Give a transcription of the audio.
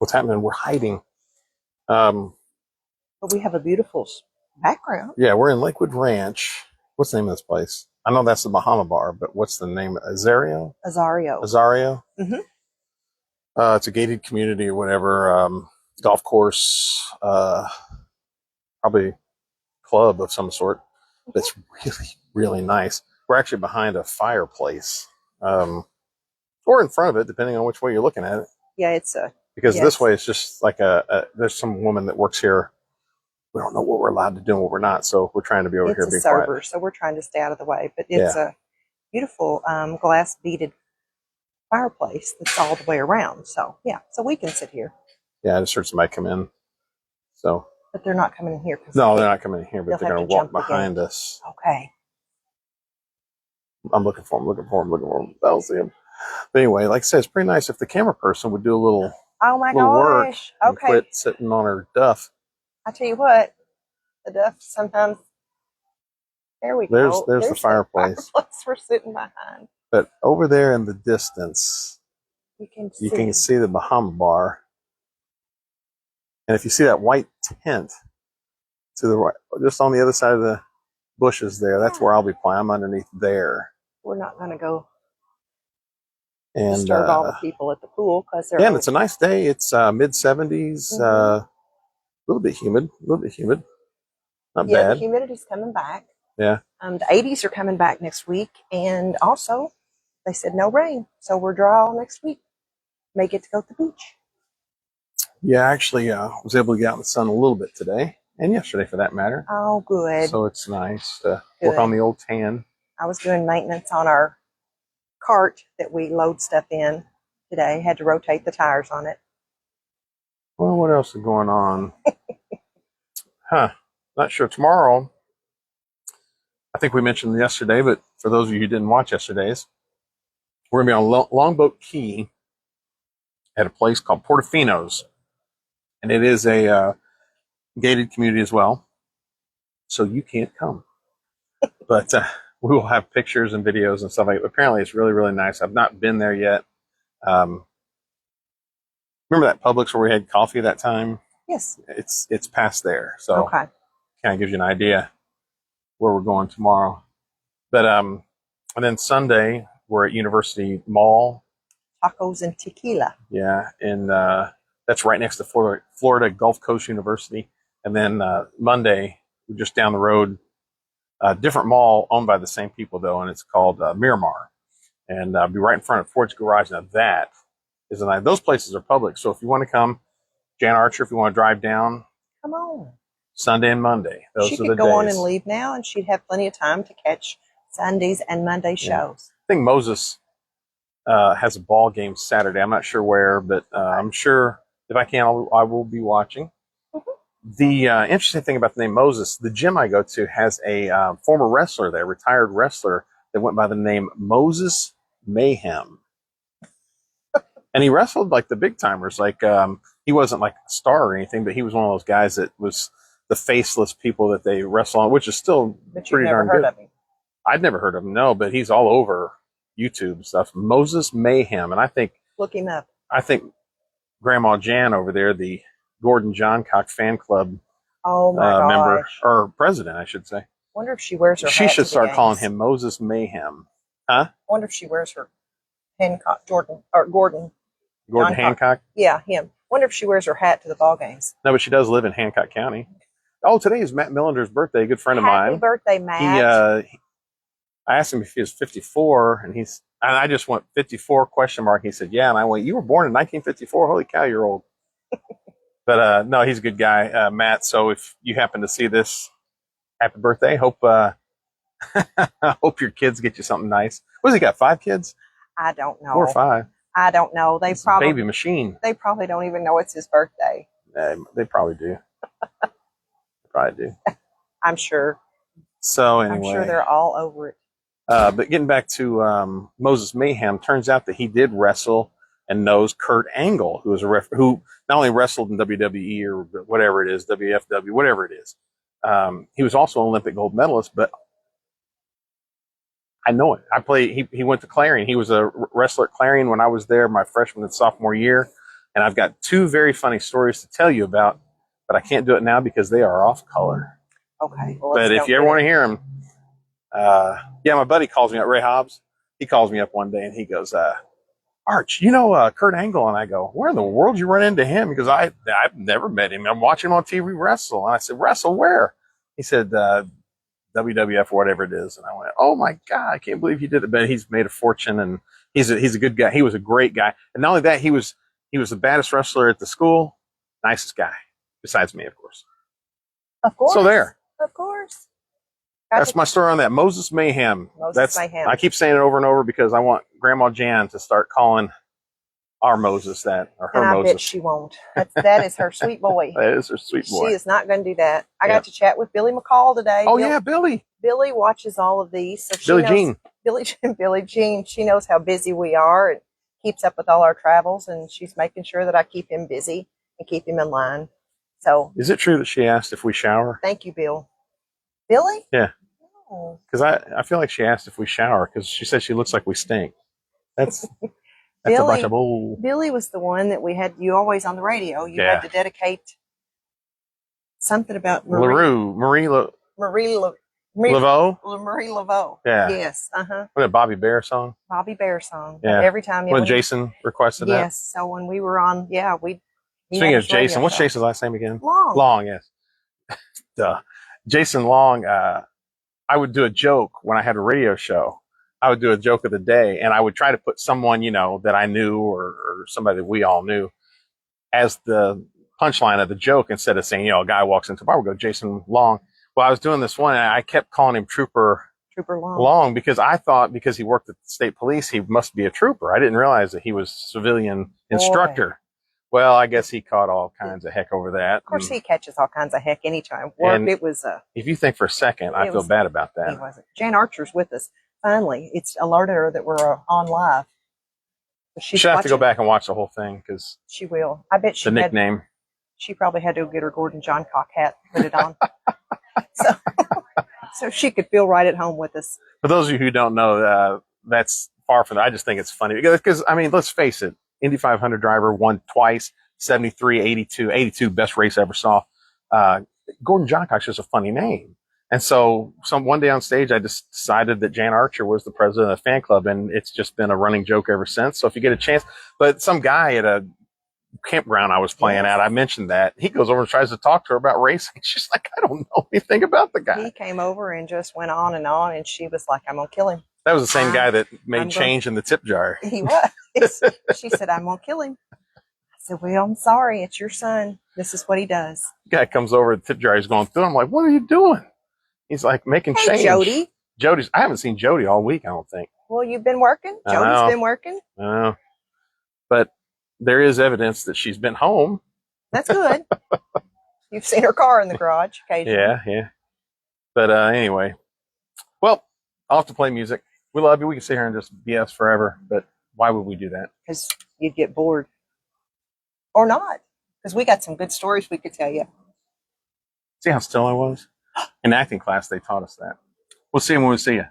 what's happening. We're hiding. But we have a beautiful background. Yeah, we're in Lakewood Ranch. What's the name of this place? I know that's the Bahama bar, but what's the name? Azairo? Azairo. Azairo? Mm-hmm. It's a gated community or whatever. Golf course, probably club of some sort. That's really, really nice. We're actually behind a fireplace. Or in front of it, depending on which way you're looking at it. Yeah, because this way it's just like there's some woman that works here. We don't know what we're allowed to do and what we're not, so we're trying to be over here. It's a server, so we're trying to stay out of the way. But it's a beautiful glass beaded fireplace that's all the way around. So yeah, so we can sit here. Yeah, I just heard somebody come in. So. But they're not coming in here. No, they're not coming in here, but they're going to walk behind us. Okay. I'm looking for them. I don't see them. But anyway, like I said, it's pretty nice if the camera person would do a little. Oh my work gosh! Okay. Quit sitting on her duff. I tell you what, the duff sometimes. There we go. There's the fireplace. We're sitting behind. But over there in the distance, you can see the Bahama bar. And if you see that white tent to the right, just on the other side of the bushes there, that's where I'll be playing. I'm underneath there. We're not going to go and disturb all the people at the pool because they're. Yeah, and it's a nice day. It's mid-70s, a little bit humid, Not bad. The humidity's coming back. Yeah. The 80s are coming back next week, and also they said no rain, so we're dry all next week. May get to go to the beach. Yeah, actually, was able to get out in the sun a little bit today, and yesterday for that matter. Oh, good. So it's nice to work on the old tan. I was doing maintenance on our cart that we load stuff in today. Had to rotate the tires on it. Well, what else is going on? Not sure. Tomorrow, I think we mentioned yesterday, but for those of you who didn't watch yesterday's, we're going to be on Longboat Key at a place called Portofino's. And it is a gated community as well. So you can't come. But we will have pictures and videos and stuff like that. Apparently it's really, really nice. I've not been there yet. Remember that Publix where we had coffee that time? Yes. It's past there. So kind of gives you an idea where we're going tomorrow. But and then Sunday we're at University Mall. Tacos and tequila. Yeah, and that's right next to Florida Gulf Coast University. And then Monday, we're just down the road, a different mall owned by the same people, though, and it's called Miramar. And I'll be right in front of Ford's Garage. Now, that is a nice. Those places are public. So if you want to come, Jan Archer, if you want to drive down. Come on. Sunday and Monday. Those she are the could days. Go on and leave now, and she'd have plenty of time to catch Sundays and Monday shows. I think Moses has a ball game Saturday. I'm not sure where, but I'm sure if I can, I will be watching. The interesting thing about the name Moses, the gym I go to has a former wrestler there, retired wrestler, that went by the name Moses Mayhem. And he wrestled like the big timers. Like he wasn't like a star or anything, but he was one of those guys that was the faceless people that they wrestle on, which is still pretty darn good. Of him. I'd never heard of him, no, but he's all over YouTube stuff. Moses Mayhem. And I think look him up. I think Grandma Jan over there, the Gordon Johncock fan club member or president, I should say. Wonder if she wears her. She should start calling him Moses Mayhem. Huh? Wonder if she wears her Gordon Hancock. Yeah, him. Wonder if she wears her hat to the ball games. No, but she does live in Hancock County. Oh, today is Matt Millender's birthday. A good friend of mine. Happy birthday, Matt. I asked him if he was 54, and I just went 54 ? He said, yeah, and I went, you were born in 1954. Holy cow, you're old. But no, he's a good guy, Matt. So if you happen to see this, happy birthday. Hope hope your kids get you something nice. What has he got? 5 kids? I don't know. 4 or 5. I don't know. It's a baby machine. They probably don't even know it's his birthday. They probably do. I'm sure. So anyway, I'm sure they're all over it. But getting back to Moses Mayhem, turns out that he did wrestle and knows Kurt Angle, who is who not only wrestled in WWE or whatever it is, WFW, whatever it is. He was also an Olympic gold medalist, but I know it. He went to Clarion. He was a wrestler at Clarion when I was there my freshman and sophomore year. And I've got two very funny stories to tell you about, but I can't do it now because they are off color. Okay. Well, But if you ever want to hear them, yeah, my buddy calls me up, Ray Hobbs. He calls me up one day and he goes, Arch, you know Kurt Angle? And I go, where in the world you run into him? Because I've never met him. I'm watching him on TV wrestle. And I said, wrestle where? He said, WWF or whatever it is. And I went, oh my God, I can't believe he did it. But he's made a fortune and he's a good guy. He was a great guy. And not only that, he was the baddest wrestler at the school, nicest guy, besides me, of course. Of course. So there. Of course. That's my story on that. Moses Mayhem. Mayhem. I keep saying it over and over because I want Grandma Jan to start calling our Moses that, or her and I Moses. bet she won't. That is her sweet boy. That is her sweet boy. She is not going to do that. I got to chat with Billy McCall today. Oh, yeah, Billy. Billy watches all of these. So Billie Jean. Billie Jean. She knows how busy we are and keeps up with all our travels, and she's making sure that I keep him busy and keep him in line. So, is it true that she asked if we shower? Thank you, Bill. Billy? Yeah. Oh. Because I feel like she asked if we shower because she said she looks like we stink. That's Billy, a bunch of bull. Billy was the one that we had you always on the radio. You had to dedicate something about Marie Laveau. Yeah. Yes. What a Bobby Bear song. Bobby Bear song. Yeah. Every time. When Jason requested that. Yes. So when we were on, Speaking of Jason, what's Jason's last name again? Long, yes. Duh. Jason Long, I would do a joke when I had a radio show. I would do a joke of the day, and I would try to put someone, that I knew or somebody that we all knew as the punchline of the joke instead of saying, a guy walks into the bar, we go, Jason Long. Well, I was doing this one, and I kept calling him Trooper Long because I thought because he worked at the state police, he must be a trooper. I didn't realize that he was a civilian instructor. Well, I guess he caught all kinds of heck over that. Of course, he catches all kinds of heck anytime. It was if you think for a second, I feel bad about that. He wasn't. Jan Archer's with us. Finally, it's alerted her that we're on live. She'll have to go back and watch the whole thing because she will. I bet she the nickname. She probably had to go get her Gordon Johncock hat, put it on, so she could feel right at home with us. For those of you who don't know, that's far from that. I just think it's funny because I mean, let's face it. Indy 500 driver, won twice, 73, 82, best race I ever saw. Gordon Johncock's just a funny name. And so one day on stage, I just decided that Jan Archer was the president of the fan club, and it's just been a running joke ever since. So if you get a chance, but some guy at a campground I was playing at, I mentioned that. He goes over and tries to talk to her about racing. She's like, I don't know anything about the guy. He came over and just went on, and she was like, I'm going to kill him. That was the same guy that made change in the tip jar. He was. She said, I'm going to kill him. I said, well, I'm sorry. It's your son. This is what he does. The guy comes over, the tip jar he's going through. I'm like, what are you doing? He's like, making change. I haven't seen Jody all week, I don't think. Well, you've been working. Jody's been working. I know. But there is evidence that she's been home. That's good. You've seen her car in the garage occasionally. Yeah. But anyway. Well, I'll have to play music. We love you. We can sit here and just BS forever, but why would we do that? Because you'd get bored. Or not. Because we got some good stories we could tell you. See how still I was? In acting class, they taught us that. We'll see you when we see you.